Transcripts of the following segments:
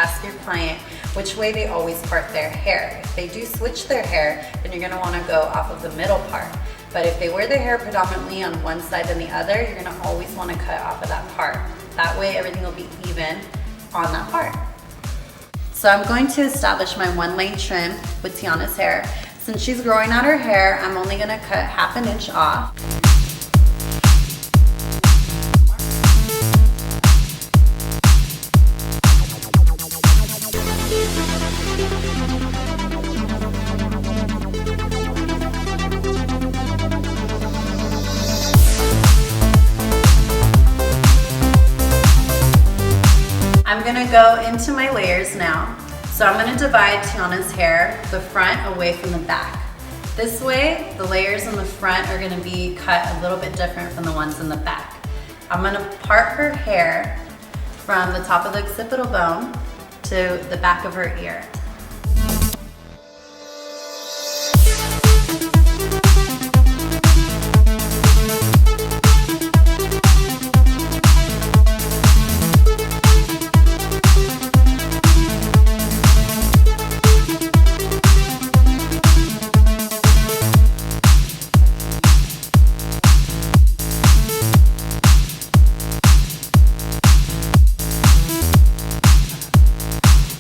ask your client which way they always part their hair. If they do switch their hair, then you're gonna wanna go off of the middle part. But if they wear their hair predominantly on one side than the other, you're gonna always wanna cut off of that part. That way everything will be even on that part. So I'm going to establish my 1-lane trim with Tiana's hair. Since she's growing out her hair, I'm only gonna cut 1/2 inch off. I'm gonna go into my layers now. So I'm gonna divide Tiana's hair, the front away from the back. This way, the layers in the front are gonna be cut a little bit different from the ones in the back. I'm gonna part her hair from the top of the occipital bone to the back of her ear.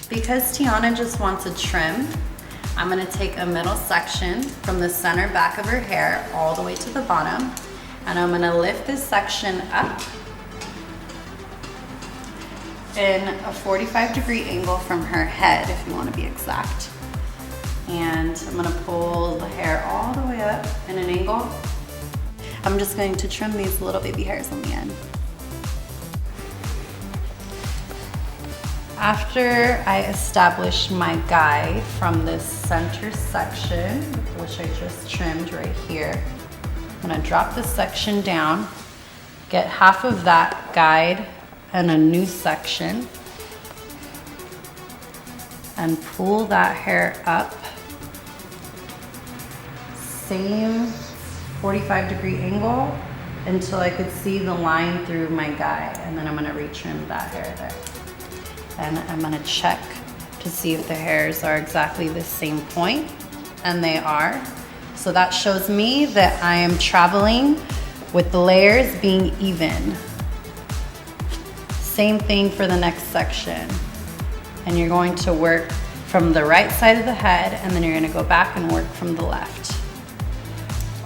Because Tiana just wants a trim, I'm gonna take a middle section from the center back of her hair all the way to the bottom, and I'm gonna lift this section up in a 45-degree angle from her head, if you wanna be exact. And I'm gonna pull the hair all the way up in an angle. I'm just going to trim these little baby hairs on the end. After I establish my guide from this center section, which I just trimmed right here, I'm gonna drop this section down, get 1/2 of that guide and a new section, and pull that hair up. Same 45-degree angle until I could see the line through my guide, and then I'm gonna retrim that hair there. And I'm gonna check to see if the hairs are exactly the same point, and they are. So that shows me that I am traveling with the layers being even. Same thing for the next section. And you're going to work from the right side of the head, and then you're gonna go back and work from the left.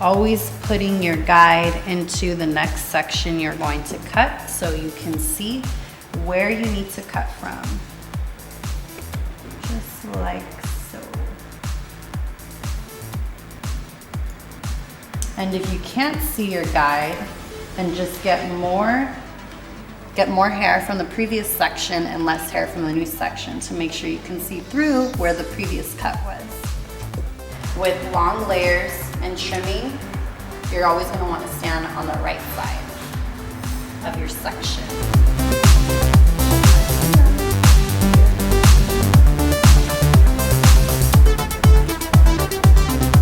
Always putting your guide into the next section you're going to cut so you can see where you need to cut from. Just like so. And if you can't see your guide, then just get more hair from the previous section and less hair from the new section to make sure you can see through where the previous cut was. With long layers and trimming, you're always going to want to stand on the right side of your section.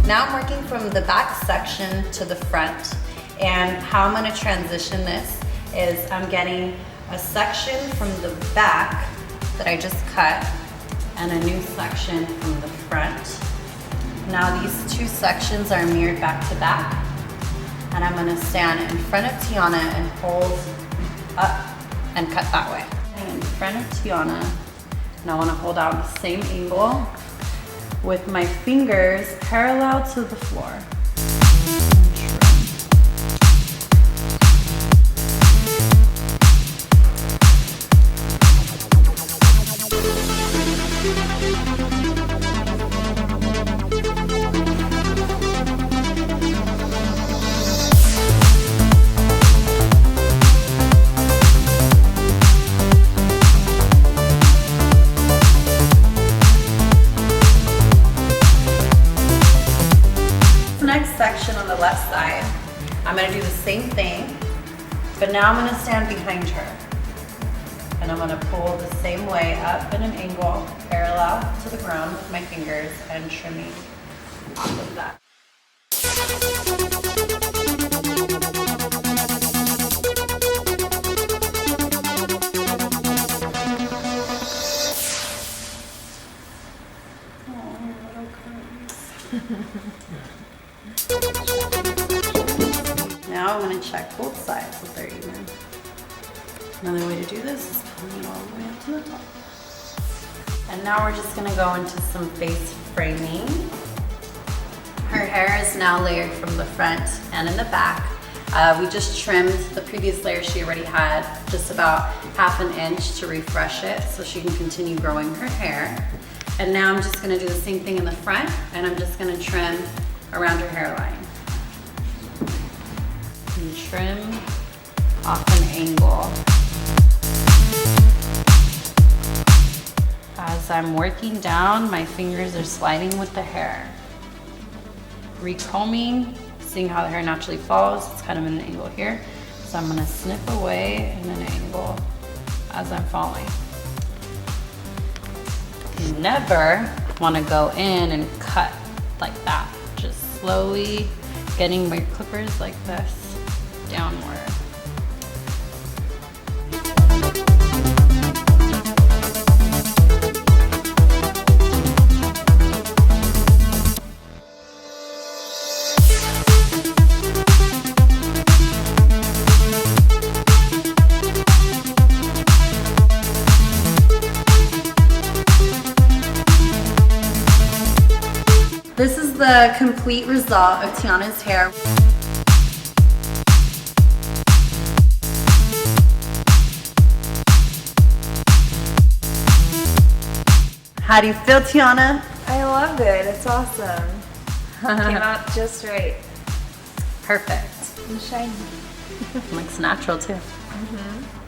Now I'm working from the back section to the front, and how I'm going to transition this is I'm getting a section from the back that I just cut and a new section from the front. Now these two sections are mirrored back to back, and I'm going to stand in front of Tiana and hold up and cut that way. In front of Tiana, and I want to hold out the same angle with my fingers parallel to the floor. Section on the left side, I'm going to do the same thing, but now I'm going to stand behind her, and I'm going to pull the same way up in an angle parallel to the ground with my fingers and trimming off of that. Now I'm going to check both sides if they're even. Another way to do this is pulling it all the way up to the top. And now we're just going to go into some face framing. Her hair is now layered from the front and in the back. We just trimmed the previous layer she already had, just about ½ an inch to refresh it so she can continue growing her hair. And now I'm just gonna do the same thing in the front, and I'm just gonna trim around her hairline. And trim off an angle. As I'm working down, my fingers are sliding with the hair. Recombing, seeing how the hair naturally falls. It's kind of in an angle here. So I'm gonna snip away in an angle as I'm falling. You never wanna go in and cut like that. Just slowly getting my clippers like this downward. This is the complete result of Tiana's hair. How do you feel, Tiana? I love it. It's awesome. Came out just right. Perfect. And shiny. Looks natural too. Mm-hmm.